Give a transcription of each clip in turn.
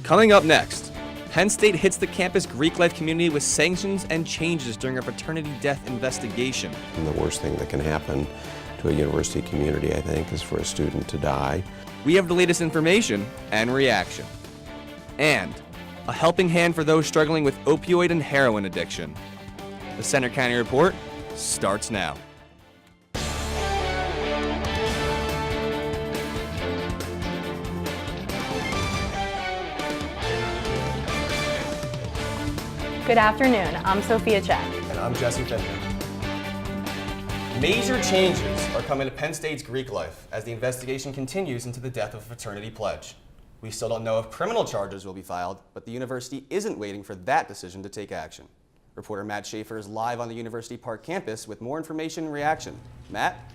Coming up next, Penn State hits the campus Greek life community with sanctions and changes during a fraternity death investigation. And the worst thing that can happen to a university community, I think, is for a student to die. We have the latest information and reaction. And a helping hand for those struggling with opioid and heroin addiction. The Center County Report starts now. Good afternoon, I'm Sophia Check. And I'm Jesse Finley. Major changes are coming to Penn State's Greek life as the investigation continues into the death of a fraternity pledge. We still don't know if criminal charges will be filed, but the university isn't waiting for that decision to take action. Reporter Matt Schaefer is live on the University Park campus with more information and reaction. Matt?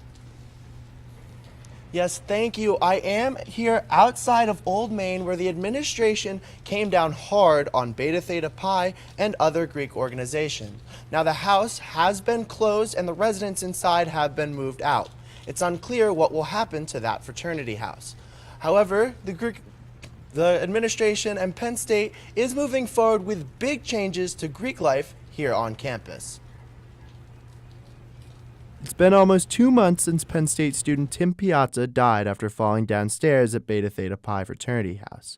Yes, thank you. I am here outside of Old Main, where the administration came down hard on Beta Theta Pi and other Greek organizations. Now, the house has been closed and the residents inside have been moved out. It's unclear what will happen to that fraternity house. However, the administration and Penn State is moving forward with big changes to Greek life here on campus. It's been almost 2 months since Penn State student Tim Piazza died after falling downstairs at Beta Theta Pi fraternity house.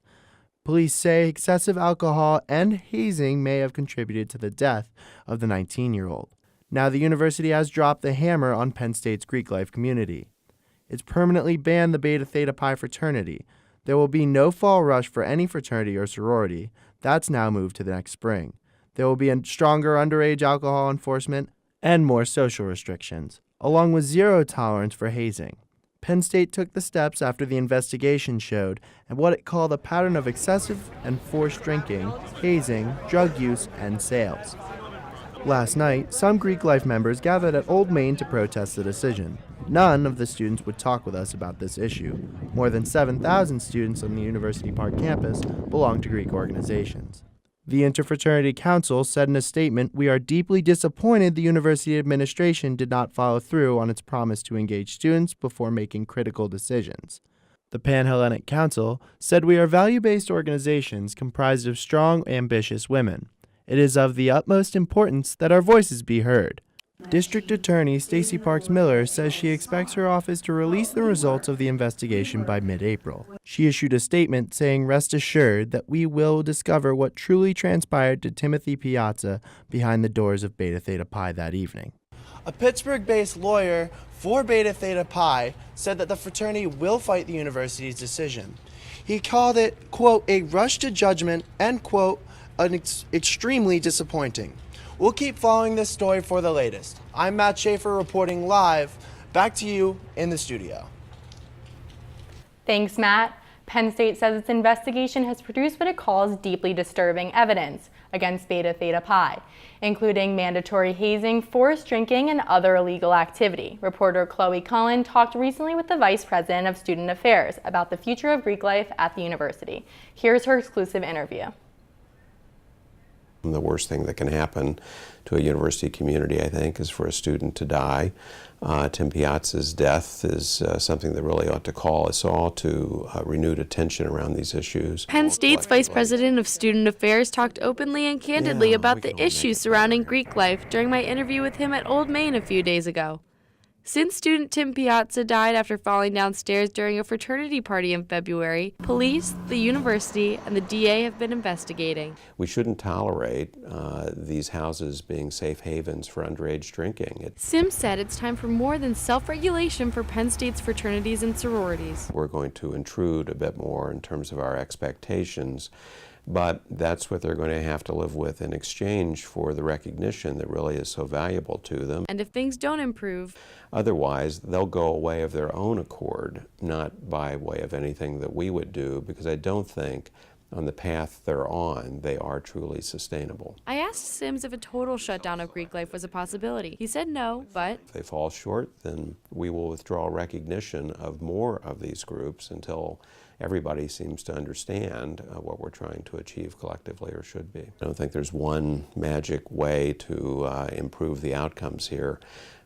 Police say excessive alcohol and hazing may have contributed to the death of the 19-year-old. Now the university has dropped the hammer on Penn State's Greek life community. It's permanently banned the Beta Theta Pi fraternity. There will be no fall rush for any fraternity or sorority. That's now moved to the next spring. There will be a stronger underage alcohol enforcement and more social restrictions, along with zero tolerance for hazing. Penn State took the steps after the investigation showed and what it called a pattern of excessive and forced drinking, hazing, drug use, and sales. Last night, some Greek life members gathered at Old Main to protest the decision. None of the students would talk with us about this issue. More than 7,000 students on the University Park campus belong to Greek organizations. The Interfraternity Council said in a statement, "We are deeply disappointed the university administration did not follow through on its promise to engage students before making critical decisions." The Pan-Hellenic Council said, "We are value-based organizations comprised of strong, ambitious women. It is of the utmost importance that our voices be heard." District Attorney Stacey Parks Miller says she expects her office to release the results of the investigation by mid-April. She issued a statement saying, "Rest assured that we will discover what truly transpired to Timothy Piazza behind the doors of Beta Theta Pi that evening." A Pittsburgh-based lawyer for Beta Theta Pi said that the fraternity will fight the university's decision. He called it, quote, "a rush to judgment," and, quote, extremely disappointing. We'll keep following this story for the latest. I'm Matt Schaefer reporting live. Back to you in the studio. Thanks, Matt. Penn State says its investigation has produced what it calls deeply disturbing evidence against Beta Theta Pi, including mandatory hazing, forced drinking, and other illegal activity. Reporter Chloe Cullen talked recently with the Vice President of Student Affairs about the future of Greek life at the university. Here's her exclusive interview. The worst thing that can happen to a university community, I think, is for a student to die. Tim Piazza's death is something that really ought to call us all to renewed attention around these issues. Penn State's Vice President of Student Affairs talked openly and candidly about the issues surrounding Greek life during my interview with him at Old Main a few days ago. Since student Tim Piazza died after falling downstairs during a fraternity party in February, police, the university, and the DA have been investigating. We shouldn't tolerate these houses being safe havens for underage drinking. Sims said it's time for more than self-regulation for Penn State's fraternities and sororities. We're going to intrude a bit more in terms of our expectations, but that's what they're going to have to live with in exchange for the recognition that really is so valuable to them. And if things don't improve, otherwise they'll go away of their own accord, not by way of anything that we would do, because I don't think on the path they're on, they are truly sustainable. I asked Sims if a total shutdown of Greek life was a possibility. He said no, but if they fall short, then we will withdraw recognition of more of these groups until everybody seems to understand what we're trying to achieve collectively, or should be. I don't think there's one magic way to improve the outcomes here,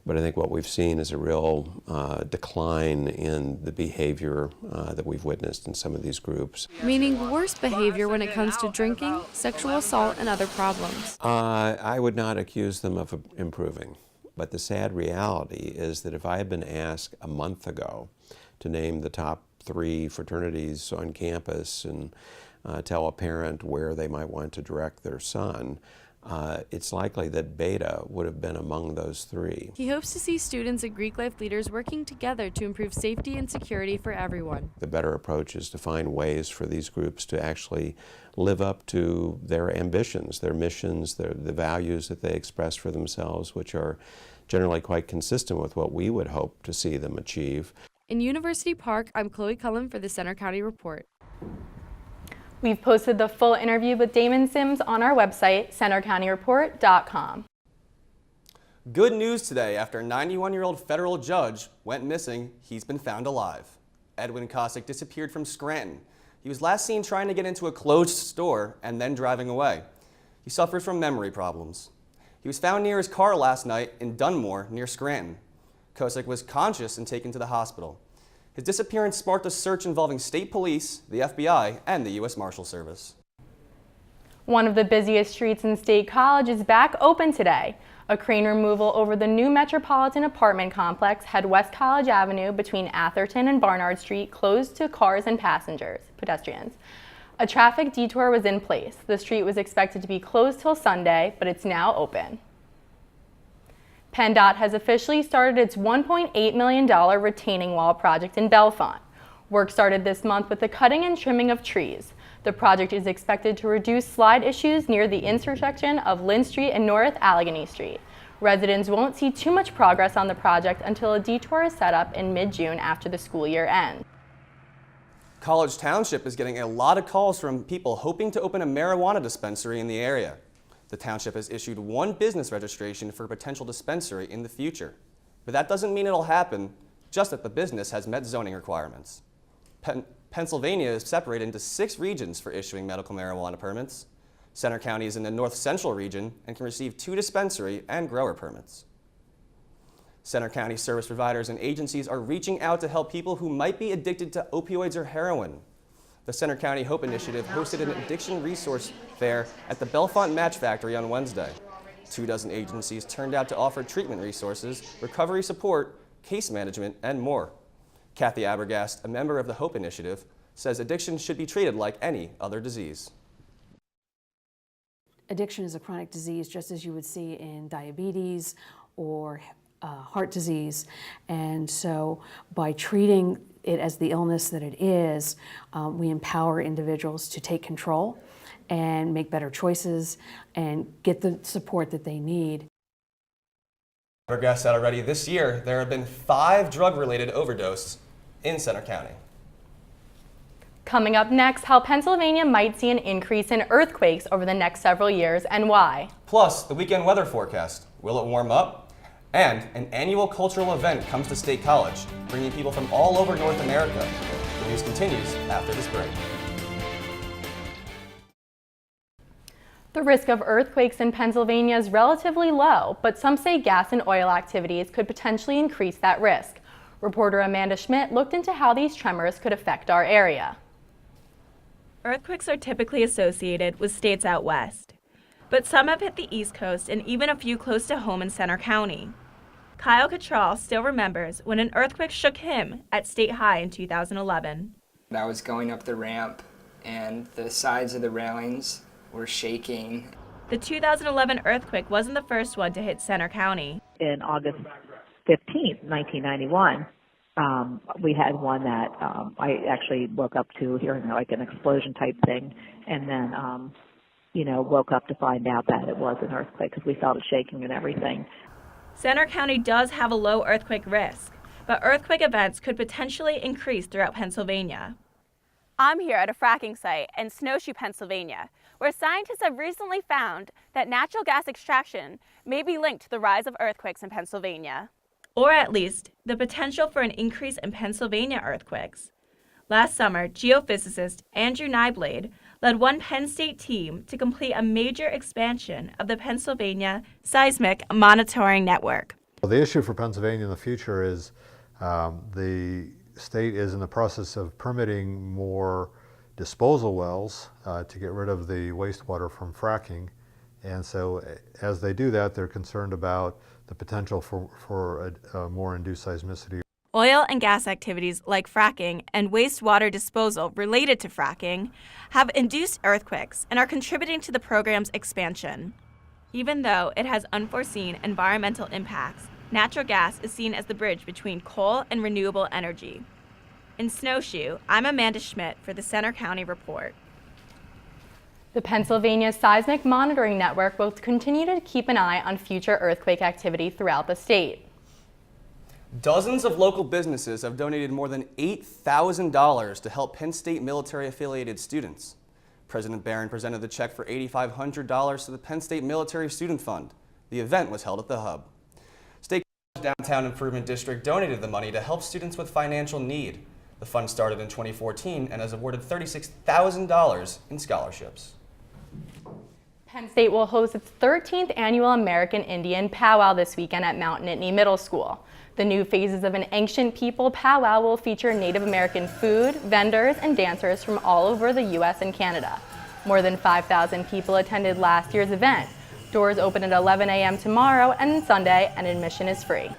but I think what we've seen is a real decline in the behavior that we've witnessed in some of these groups. Meaning worse behavior when it comes to drinking, sexual assault, and other problems. I would not accuse them of improving, but the sad reality is that if I had been asked a month ago to name the top 3 fraternities on campus and tell a parent where they might want to direct their son, it's likely that Beta would have been among those 3. He hopes to see students and Greek life leaders working together to improve safety and security for everyone. The better approach is to find ways for these groups to actually live up to their ambitions, their missions, the values that they express for themselves, which are generally quite consistent with what we would hope to see them achieve. In University Park, I'm Chloe Cullen for the Center County Report. We've posted the full interview with Damon Sims on our website, centercountyreport.com. Good news today. After a 91-year-old federal judge went missing, he's been found alive. Edwin Cossack disappeared from Scranton. He was last seen trying to get into a closed store and then driving away. He suffers from memory problems. He was found near his car last night in Dunmore, near Scranton. Cossack was conscious and taken to the hospital. His disappearance sparked a search involving state police, the FBI, and the U.S. Marshal Service. One of the busiest streets in State College is back open today. A crane removal over the new Metropolitan apartment complex had West College Avenue between Atherton and Barnard Street closed to cars and pedestrians. A traffic detour was in place. The street was expected to be closed till Sunday, but it's now open. PennDOT has officially started its $1.8 million retaining wall project in Bellefonte. Work started this month with the cutting and trimming of trees. The project is expected to reduce slide issues near the intersection of Lynn Street and North Allegheny Street. Residents won't see too much progress on the project until a detour is set up in mid-June after the school year ends. College Township is getting a lot of calls from people hoping to open a marijuana dispensary in the area. The township has issued 1 business registration for a potential dispensary in the future. But that doesn't mean it'll happen, just that the business has met zoning requirements. Pennsylvania is separated into 6 regions for issuing medical marijuana permits. Center County is in the north central region and can receive 2 dispensary and grower permits. Center County service providers and agencies are reaching out to help people who might be addicted to opioids or heroin. The Center County Hope Initiative hosted an addiction resource fair at the Bellefonte Match Factory on Wednesday. 24 agencies turned out to offer treatment resources, recovery support, case management, and more. Kathy Abergast, a member of the Hope Initiative, says addiction should be treated like any other disease. Addiction is a chronic disease just as you would see in diabetes or heart disease. And so by treating it as the illness that it is, we empower individuals to take control and make better choices and get the support that they need. Our guest said already this year, there have been 5 drug-related overdoses in Center County. Coming up next, how Pennsylvania might see an increase in earthquakes over the next several years and why. Plus, the weekend weather forecast. Will it warm up? And an annual cultural event comes to State College, bringing people from all over North America. The news continues after this break. The risk of earthquakes in Pennsylvania is relatively low, but some say gas and oil activities could potentially increase that risk. Reporter Amanda Schmidt looked into how these tremors could affect our area. Earthquakes are typically associated with states out west, but some have hit the East Coast and even a few close to home in Center County. Kyle Cattrall still remembers when an earthquake shook him at State High in 2011. I was going up the ramp and the sides of the railings were shaking. The 2011 earthquake wasn't the first one to hit Center County. In August 15th, 1991, we had one that I actually woke up to hearing like an explosion type thing, and then, woke up to find out that it was an earthquake because we felt it shaking and everything. Center County does have a low earthquake risk, but earthquake events could potentially increase throughout Pennsylvania. I'm here at a fracking site in Snowshoe, Pennsylvania, where scientists have recently found that natural gas extraction may be linked to the rise of earthquakes in Pennsylvania. Or at least the potential for an increase in Pennsylvania earthquakes. Last summer, geophysicist Andrew Nyblade led one Penn State team to complete a major expansion of the Pennsylvania Seismic Monitoring Network. Well, the issue for Pennsylvania in the future is the state is in the process of permitting more disposal wells to get rid of the wastewater from fracking. And so as they do that, they're concerned about the potential for more induced seismicity. Oil and gas activities like fracking and wastewater disposal related to fracking have induced earthquakes and are contributing to the program's expansion. Even though it has unforeseen environmental impacts, natural gas is seen as the bridge between coal and renewable energy. In Snowshoe, I'm Amanda Schmidt for the Center County Report. The Pennsylvania Seismic Monitoring Network will continue to keep an eye on future earthquake activity throughout the state. Dozens of local businesses have donated more than $8,000 to help Penn State military-affiliated students. President Barron presented the check for $8,500 to the Penn State Military Student Fund. The event was held at the Hub. State College Downtown Improvement District donated the money to help students with financial need. The fund started in 2014 and has awarded $36,000 in scholarships. Penn State will host its 13th annual American Indian Powwow this weekend at Mount Nittany Middle School. The New Phases of an Ancient People powwow will feature Native American food, vendors, and dancers from all over the U.S. and Canada. More than 5,000 people attended last year's event. Doors open at 11 a.m. tomorrow and Sunday, and admission is free.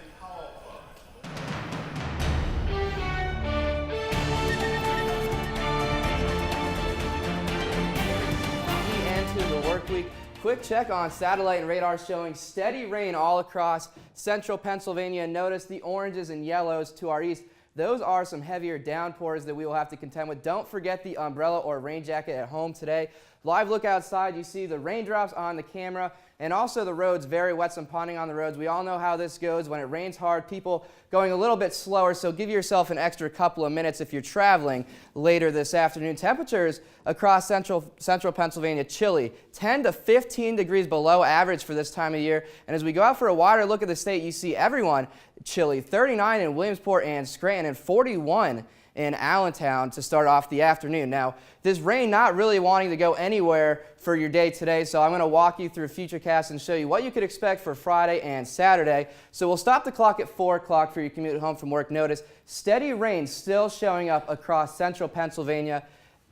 Week. Quick check on satellite and radar showing steady rain all across central Pennsylvania. Notice the oranges and yellows to our east. Those are some heavier downpours that we will have to contend with. Don't forget the umbrella or rain jacket at home today. Live look outside, you see the raindrops on the camera and also the roads very wet, some ponding on the roads. We all know how this goes when it rains hard, people going a little bit slower, so give yourself an extra couple of minutes if you're traveling later this afternoon. Temperatures across central Pennsylvania chilly, 10 to 15 degrees below average for this time of year. And as we go out for a wider look at the state, you see everyone chilly, 39 in Williamsport and Scranton and 41 in Allentown to start off the afternoon. Now, this rain not really wanting to go anywhere for your day today, so I'm going to walk you through Futurecast and show you what you could expect for Friday and Saturday. So we'll stop the clock at 4 o'clock for your commute home from work. Notice steady rain still showing up across central Pennsylvania.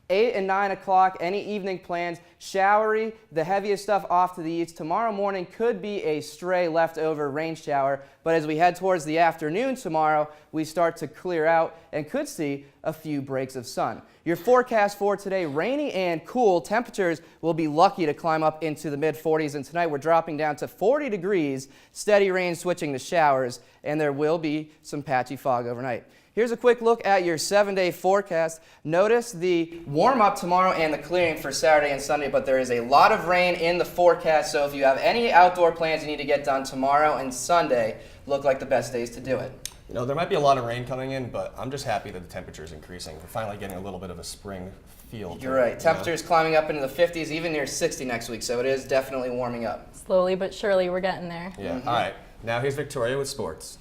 8 and 9 o'clock, any evening plans, showery, the heaviest stuff off to the east. Tomorrow morning could be a stray leftover rain shower, but as we head towards the afternoon tomorrow, we start to clear out and could see a few breaks of sun. Your forecast for today, rainy and cool. Temperatures will be lucky to climb up into the mid-40s, and tonight we're dropping down to 40 degrees, steady rain switching to showers, and there will be some patchy fog overnight. Here's a quick look at your 7-day forecast. Notice the warm-up tomorrow and the clearing for Saturday and Sunday, but there is a lot of rain in the forecast, so if you have any outdoor plans you need to get done tomorrow and Sunday, look like the best days to do it. You know, there might be a lot of rain coming in, but I'm just happy that the temperature is increasing. We're finally getting a little bit of a spring feel. You're right. Temperatures climbing up into the 50s, even near 60 next week, so it is definitely warming up. Slowly but surely, we're getting there. Yeah. All right. Now here's Victoria with sports.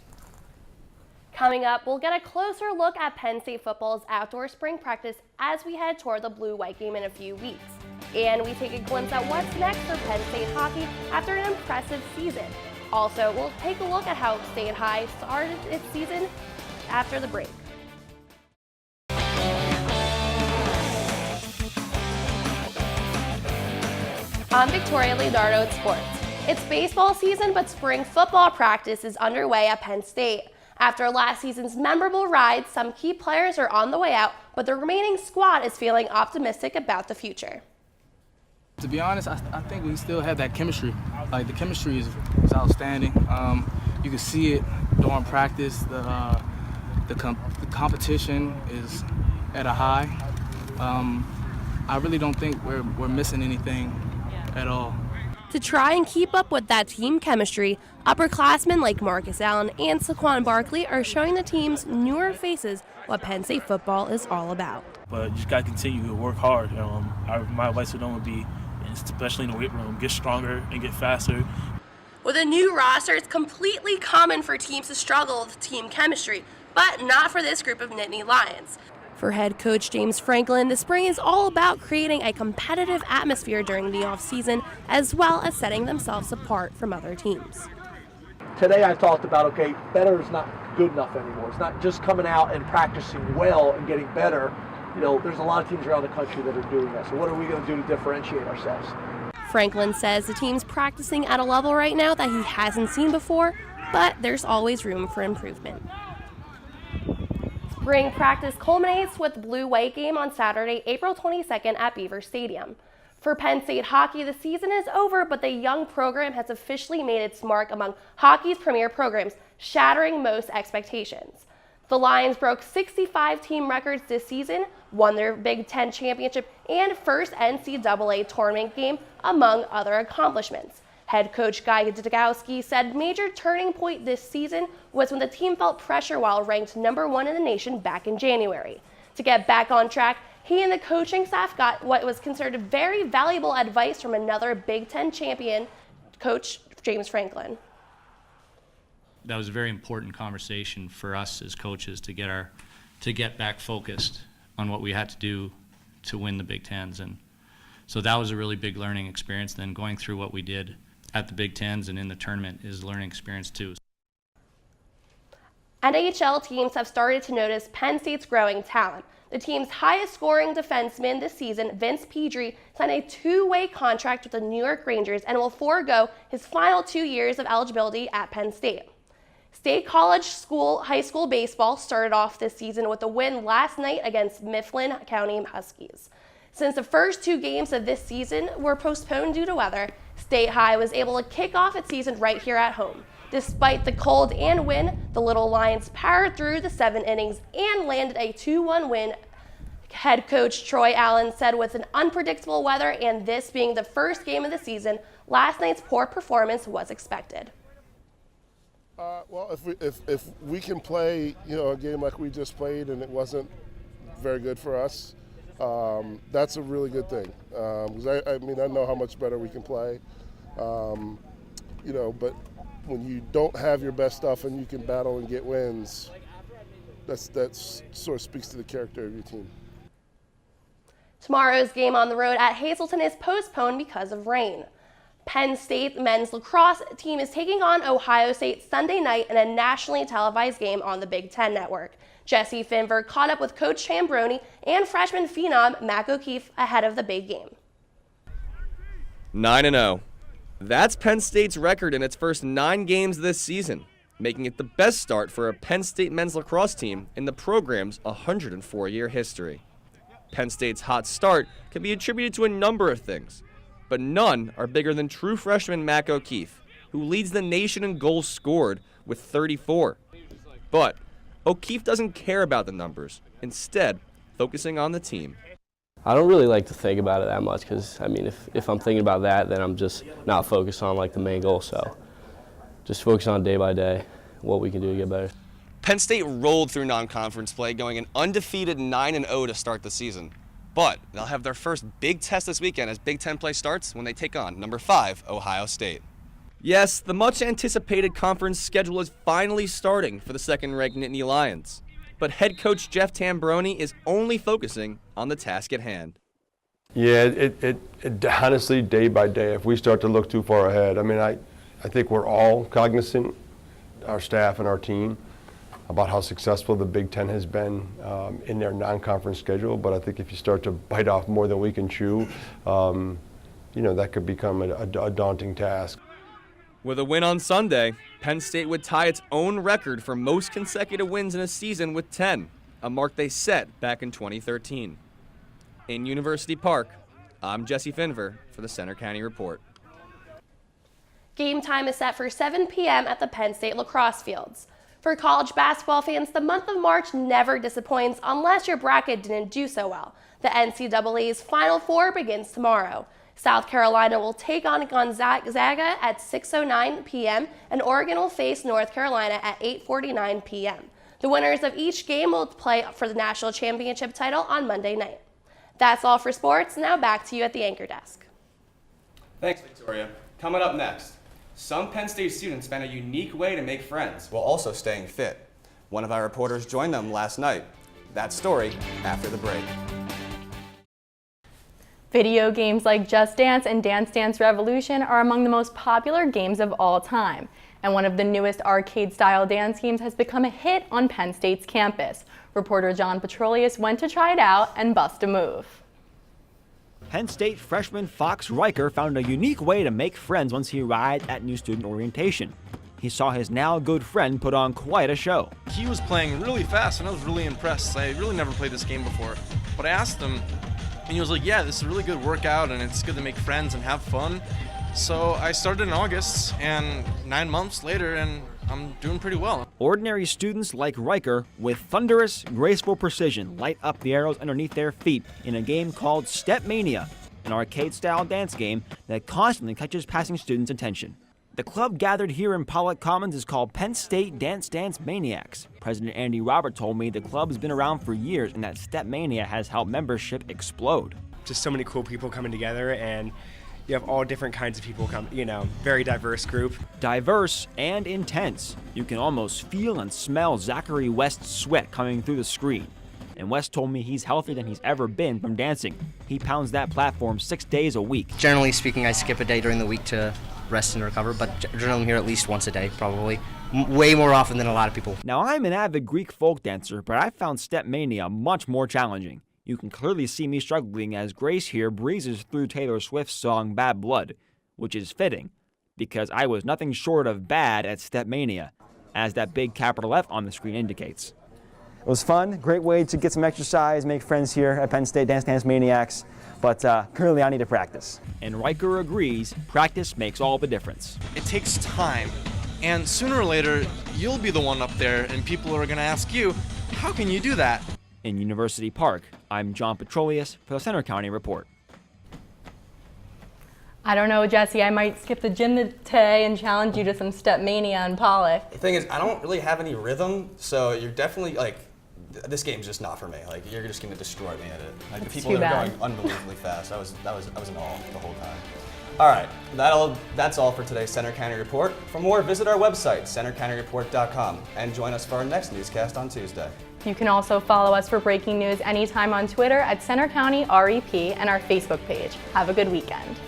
Coming up, we'll get a closer look at Penn State football's outdoor spring practice as we head toward the Blue-White game in a few weeks. And we take a glimpse at what's next for Penn State hockey after an impressive season. Also, we'll take a look at how State High started its season after the break. I'm Victoria Leonardo at Sports. It's baseball season, but spring football practice is underway at Penn State. After last season's memorable ride, some key players are on the way out, but the remaining squad is feeling optimistic about the future. To be honest, I think we still have that chemistry. Like, the chemistry is outstanding. You can see it during practice. The competition is at a high. I really don't think we're missing anything at all. To try and keep up with that team chemistry, upperclassmen like Marcus Allen and Saquon Barkley are showing the team's newer faces what Penn State football is all about. But you just got to continue to work hard. My advice to them would be, especially in the weight room, get stronger and get faster. With a new roster, it's completely common for teams to struggle with team chemistry, but not for this group of Nittany Lions. For head coach James Franklin, the spring is all about creating a competitive atmosphere during the off-season, as well as setting themselves apart from other teams. Today I talked about, okay, better is not good enough anymore. It's not just coming out and practicing well and getting better. You know, there's a lot of teams around the country that are doing that. So what are we going to do to differentiate ourselves? Franklin says the team's practicing at a level right now that he hasn't seen before, but there's always room for improvement. Spring practice culminates with the blue-white game on Saturday, April 22nd at Beaver Stadium. For Penn State hockey, the season is over, but the young program has officially made its mark among hockey's premier programs, shattering most expectations. The Lions broke 65 team records this season, won their Big Ten championship and first NCAA tournament game, among other accomplishments. Head coach Guy Degowski said major turning point this season was when the team felt pressure while ranked #1 in the nation back in January. To get back on track, he and the coaching staff got what was considered very valuable advice from another Big Ten champion, Coach James Franklin. That was a very important conversation for us as coaches to get back focused on what we had to do to win the Big Tens, and so that was a really big learning experience. Then going through what we did at the Big Tens and in the tournament is a learning experience too. NHL teams have started to notice Penn State's growing talent. The team's highest scoring defenseman this season, Vince Pedri, signed a two-way contract with the New York Rangers and will forego his final 2 years of eligibility at Penn State. State high school baseball started off this season with a win last night against Mifflin County Huskies. Since the first 2 games of this season were postponed due to weather, State High was able to kick off its season right here at home. Despite the cold and wind, the Little Lions powered through the 7 innings and landed a 2-1 win. Head coach Troy Allen said with an unpredictable weather and this being the first game of the season, last night's poor performance was expected. Well, if we can play, a game like we just played and it wasn't very good for us, that's a really good thing. Because I know how much better we can play, but when you don't have your best stuff and you can battle and get wins, that sort of speaks to the character of your team. Tomorrow's game on the road at Hazleton is postponed because of rain. Penn State men's lacrosse team is taking on Ohio State Sunday night in a nationally televised game on the Big Ten Network. Jesse Finver caught up with Coach Chambroni and freshman phenom Mac O'Keefe ahead of the big game. 9-0. That's Penn State's record in its first 9 games this season, making it the best start for a Penn State men's lacrosse team in the program's 104-year history. Penn State's hot start can be attributed to a number of things, but none are bigger than true freshman Mac O'Keefe, who leads the nation in goals scored with 34. But O'Keefe doesn't care about the numbers, instead focusing on the team. I don't really like to think about it that much because, if I'm thinking about that, then I'm just not focused on the main goal. So just focus on day by day what we can do to get better. Penn State rolled through non-conference play, going an undefeated 9-0 to start the season. But they'll have their first big test this weekend as Big Ten play starts when they take on number 5, Ohio State. Yes, the much-anticipated conference schedule is finally starting for the second-ranked Nittany Lions. But head coach Jeff Tambroni is only focusing on the task at hand. Yeah, it honestly, day by day, if we start to look too far ahead, I think we're all cognizant, our staff and our team, about how successful the Big Ten has been in their non-conference schedule. But I think if you start to bite off more than we can chew, that could become a daunting task. With a win on Sunday, Penn State would tie its own record for most consecutive wins in a season with 10, a mark they set back in 2013. In University Park, I'm Jesse Finver for the Center County Report. Game time is set for 7 p.m. at the Penn State lacrosse fields. For college basketball fans, the month of March never disappoints unless your bracket didn't do so well. The NCAA's Final Four begins tomorrow. South Carolina will take on Gonzaga at 6:09 p.m. and Oregon will face North Carolina at 8:49 p.m. The winners of each game will play for the national championship title on Monday night. That's all for sports. Now back to you at the anchor desk. Thanks, Victoria. Coming up next, some Penn State students found a unique way to make friends while also staying fit. One of our reporters joined them last night. That story after the break. Video games like Just Dance and Dance Dance Revolution are among the most popular games of all time, and one of the newest arcade-style dance games has become a hit on Penn State's campus. Reporter John Petrolius went to try it out and bust a move. Penn State freshman Fox Riker found a unique way to make friends once he arrived at new student orientation. He saw his now good friend put on quite a show. He was playing really fast and I was really impressed. I really never played this game before, but I asked him and he was like, yeah, this is a really good workout and it's good to make friends and have fun. So I started in August and 9 months later and I'm doing pretty well. Ordinary students like Riker, with thunderous, graceful precision, light up the arrows underneath their feet in a game called Step Mania, an arcade-style dance game that constantly catches passing students' attention. The club gathered here in Pollock Commons is called Penn State Dance Dance Maniacs. President Andy Robert told me the club has been around for years and that Step Mania has helped membership explode. Just so many cool people coming together, and you have all different kinds of people come, very diverse group. Diverse and intense. You can almost feel and smell Zachary West's sweat coming through the screen. And West told me he's healthier than he's ever been from dancing. He pounds that platform 6 days a week. Generally speaking, I skip a day during the week to rest and recover, but generally I'm here at least once a day, probably. Way more often than a lot of people. Now, I'm an avid Greek folk dancer, but I found Step Mania much more challenging. You can clearly see me struggling as Grace here breezes through Taylor Swift's song Bad Blood, which is fitting, because I was nothing short of bad at Step Mania, as that big capital F on the screen indicates. It was fun, great way to get some exercise, make friends here at Penn State Dance Dance Maniacs, but currently I need to practice. And Riker agrees, practice makes all the difference. It takes time, and sooner or later, you'll be the one up there and people are gonna ask you, how can you do that? In University Park, I'm John Petrolius for the Center County Report. I don't know, Jesse, I might skip the gym today and challenge you to some Step Mania in Pollock. The thing is, I don't really have any rhythm, so you're definitely, this game's just not for me. You're just going to destroy me at it. The people too are bad. going unbelievably fast. I was in awe the whole time. All right, that's all for today's Center County Report. For more, visit our website, centercountyreport.com, and join us for our next newscast on Tuesday. You can also follow us for breaking news anytime on Twitter at Center County REP and our Facebook page. Have a good weekend.